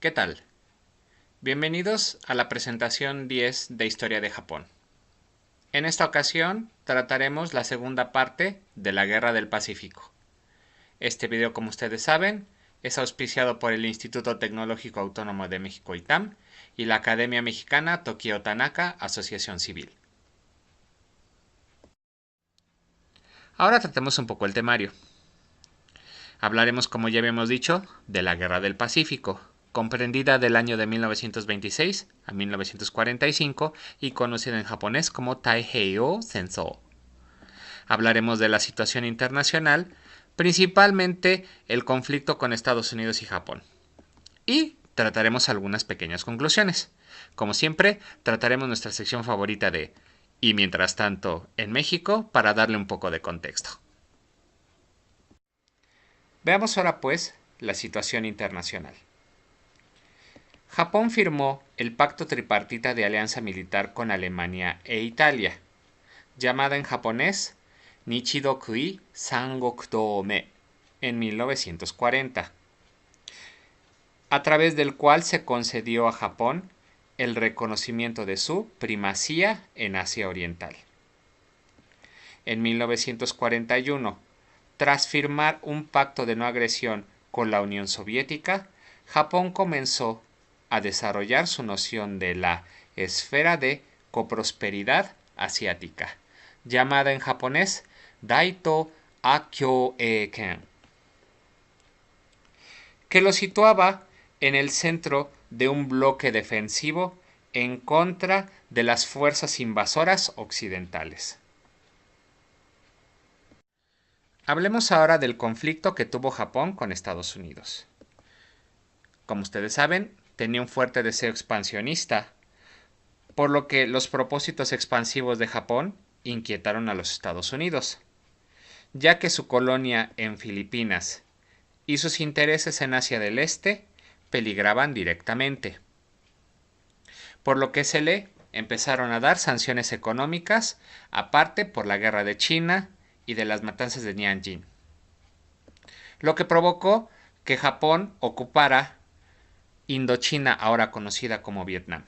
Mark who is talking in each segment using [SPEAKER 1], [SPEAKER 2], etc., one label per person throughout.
[SPEAKER 1] ¿Qué tal? Bienvenidos a la presentación 10 de Historia de Japón. En esta ocasión trataremos la segunda parte de la Guerra del Pacífico. Este video, como ustedes saben, es auspiciado por el Instituto Tecnológico Autónomo de México ITAM y la Academia Mexicana Tokio Tanaka Asociación Civil. Ahora tratemos un poco el temario. Hablaremos, como ya habíamos dicho, de la Guerra del Pacífico, comprendida del año de 1926 a 1945 y conocida en japonés como Taiheiyo Sensou. Hablaremos de la situación internacional, principalmente el conflicto con Estados Unidos y Japón. Y trataremos algunas pequeñas conclusiones. Como siempre, trataremos nuestra sección favorita de "Y mientras tanto, en México", para darle un poco de contexto. Veamos ahora pues la situación internacional. Japón firmó el Pacto Tripartita de Alianza Militar con Alemania e Italia, llamada en japonés Nichidokui Sangokdōme, en 1940, a través del cual se concedió a Japón el reconocimiento de su primacía en Asia Oriental. En 1941, tras firmar un pacto de no agresión con la Unión Soviética, Japón comenzó a desarrollar su noción de la esfera de coprosperidad asiática, llamada en japonés Daito Akkyo-eiken, que lo situaba en el centro de un bloque defensivo en contra de las fuerzas invasoras occidentales. Hablemos ahora del conflicto que tuvo Japón con Estados Unidos. Como ustedes saben, tenía un fuerte deseo expansionista, por lo que los propósitos expansivos de Japón inquietaron a los Estados Unidos, ya que su colonia en Filipinas y sus intereses en Asia del Este peligraban directamente, por lo que se le empezaron a dar sanciones económicas, aparte por la guerra de China y de las matanzas de Nanjing, lo que provocó que Japón ocupara Indochina, ahora conocida como Vietnam,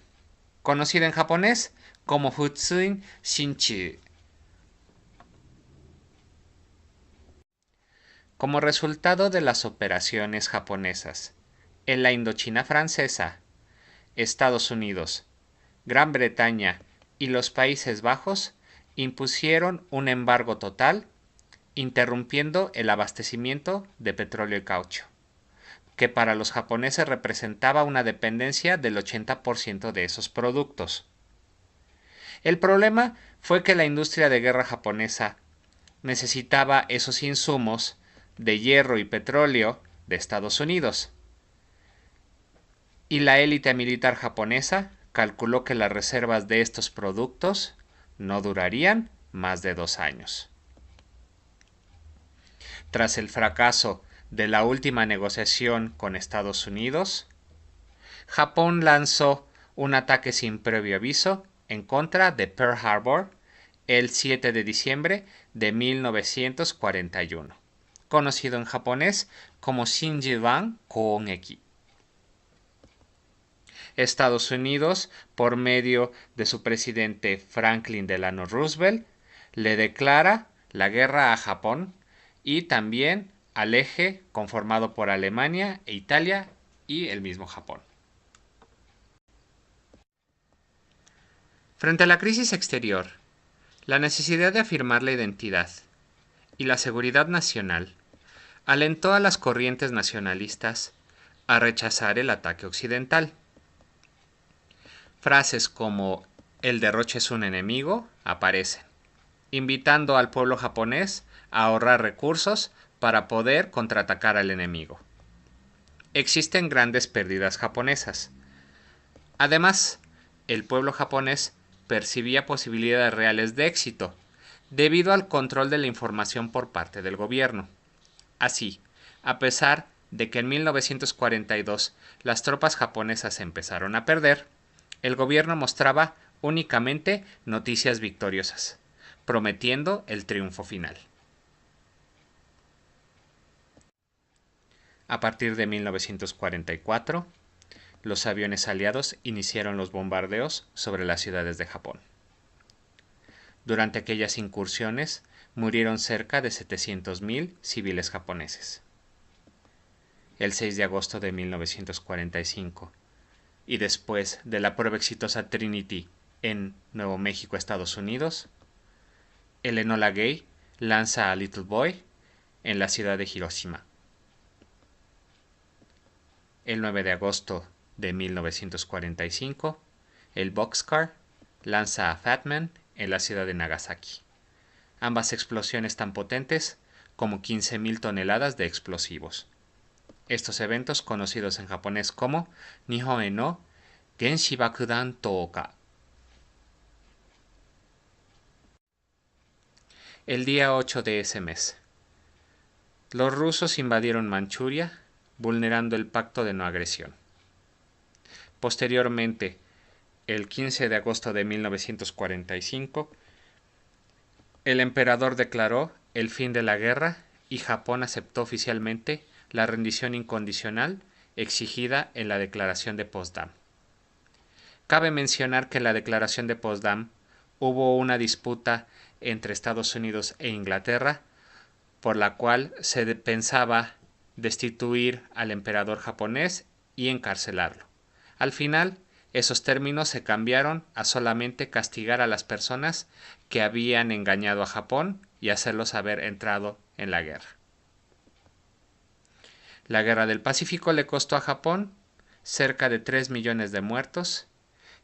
[SPEAKER 1] conocida en japonés como Futsuin Shinchi. Como resultado de las operaciones japonesas en la Indochina francesa, Estados Unidos, Gran Bretaña y los Países Bajos impusieron un embargo total, interrumpiendo el abastecimiento de petróleo y caucho, que para los japoneses representaba una dependencia del 80% de esos productos. El problema fue que la industria de guerra japonesa necesitaba esos insumos de hierro y petróleo de Estados Unidos, y la élite militar japonesa calculó que las reservas de estos productos no durarían más de 2 años. Tras el fracaso de la última negociación con Estados Unidos, Japón lanzó un ataque sin previo aviso en contra de Pearl Harbor el 7 de diciembre de 1941, conocido en japonés como Shinjiban Kōgeki. Estados Unidos, por medio de su presidente Franklin Delano Roosevelt, le declara la guerra a Japón y también al eje conformado por Alemania e Italia y el mismo Japón. Frente a la crisis exterior, la necesidad de afirmar la identidad y la seguridad nacional alentó a las corrientes nacionalistas a rechazar el ataque occidental. Frases como "el derroche es un enemigo" aparecen, invitando al pueblo japonés a ahorrar recursos para poder contraatacar al enemigo. Existen grandes pérdidas japonesas. Además, el pueblo japonés percibía posibilidades reales de éxito, debido al control de la información por parte del gobierno. Así, a pesar de que en 1942 las tropas japonesas empezaron a perder, el gobierno mostraba únicamente noticias victoriosas, prometiendo el triunfo final. A partir de 1944, los aviones aliados iniciaron los bombardeos sobre las ciudades de Japón. Durante aquellas incursiones murieron cerca de 700.000 civiles japoneses. El 6 de agosto de 1945, y después de la prueba exitosa Trinity en Nuevo México, Estados Unidos, el Enola Gay lanza a Little Boy en la ciudad de Hiroshima. El 9 de agosto de 1945, el Boxcar lanza a Fat Man en la ciudad de Nagasaki. Ambas explosiones tan potentes como 15.000 toneladas de explosivos. Estos eventos, conocidos en japonés como Nihon no Genshi Bakudan Touka. El día 8 de ese mes, los rusos invadieron Manchuria, vulnerando el pacto de no agresión. Posteriormente, el 15 de agosto de 1945, el emperador declaró el fin de la guerra y Japón aceptó oficialmente la rendición incondicional exigida en la Declaración de Potsdam. Cabe mencionar que en la Declaración de Potsdam hubo una disputa entre Estados Unidos e Inglaterra, por la cual se pensaba destituir al emperador japonés y encarcelarlo. Al final, esos términos se cambiaron a solamente castigar a las personas que habían engañado a Japón y hacerlos haber entrado en la guerra. La Guerra del Pacífico le costó a Japón cerca de 3 millones de muertos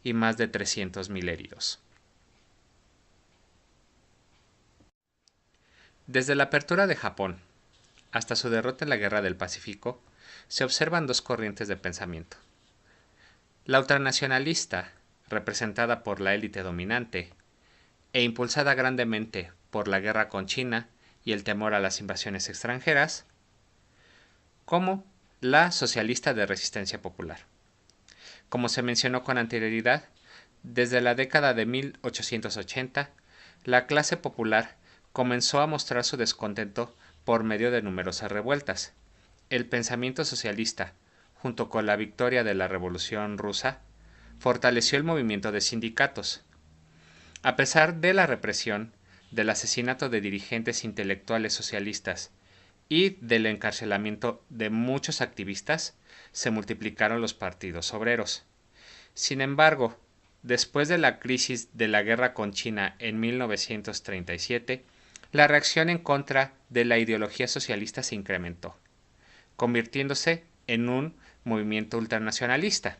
[SPEAKER 1] y más de 300.000 heridos. Desde la apertura de Japón hasta su derrota en la Guerra del Pacífico, se observan dos corrientes de pensamiento. La ultranacionalista, representada por la élite dominante, e impulsada grandemente por la guerra con China y el temor a las invasiones extranjeras, como la socialista de resistencia popular. Como se mencionó con anterioridad, desde la década de 1880, la clase popular comenzó a mostrar su descontento por medio de numerosas revueltas. El pensamiento socialista, junto con la victoria de la Revolución Rusa, fortaleció el movimiento de sindicatos. A pesar de la represión, del asesinato de dirigentes intelectuales socialistas y del encarcelamiento de muchos activistas, se multiplicaron los partidos obreros. Sin embargo, después de la crisis de la guerra con China en 1937, la reacción en contra de la ideología socialista se incrementó, convirtiéndose en un movimiento ultranacionalista.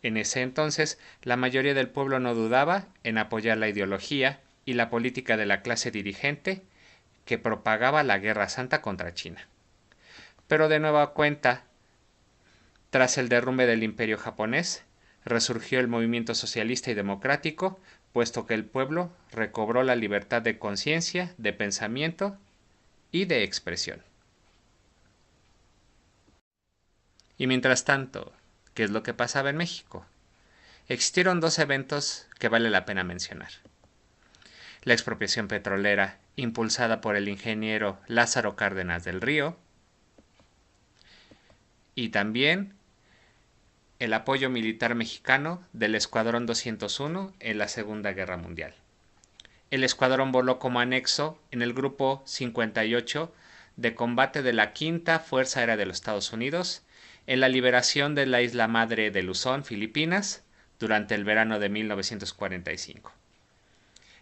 [SPEAKER 1] En ese entonces, la mayoría del pueblo no dudaba en apoyar la ideología y la política de la clase dirigente que propagaba la Guerra Santa contra China. Pero de nueva cuenta, tras el derrumbe del Imperio japonés, resurgió el movimiento socialista y democrático, puesto que el pueblo recobró la libertad de conciencia, de pensamiento y de expresión. Y mientras tanto, ¿qué es lo que pasaba en México? Existieron dos eventos que vale la pena mencionar. La expropiación petrolera, impulsada por el ingeniero Lázaro Cárdenas del Río, y también el apoyo militar mexicano del Escuadrón 201 en la Segunda Guerra Mundial. El escuadrón voló como anexo en el Grupo 58 de combate de la Quinta Fuerza Aérea de los Estados Unidos en la liberación de la isla madre de Luzón, Filipinas, durante el verano de 1945.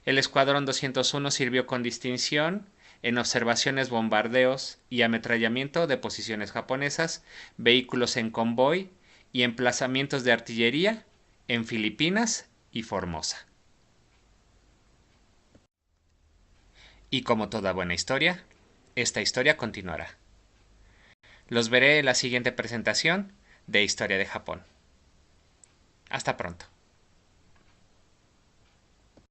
[SPEAKER 1] El Escuadrón 201 sirvió con distinción en observaciones, bombardeos y ametrallamiento de posiciones japonesas, vehículos en convoy y emplazamientos de artillería en Filipinas y Formosa. Y como toda buena historia, esta historia continuará. Los veré en la siguiente presentación de Historia de Japón. Hasta pronto.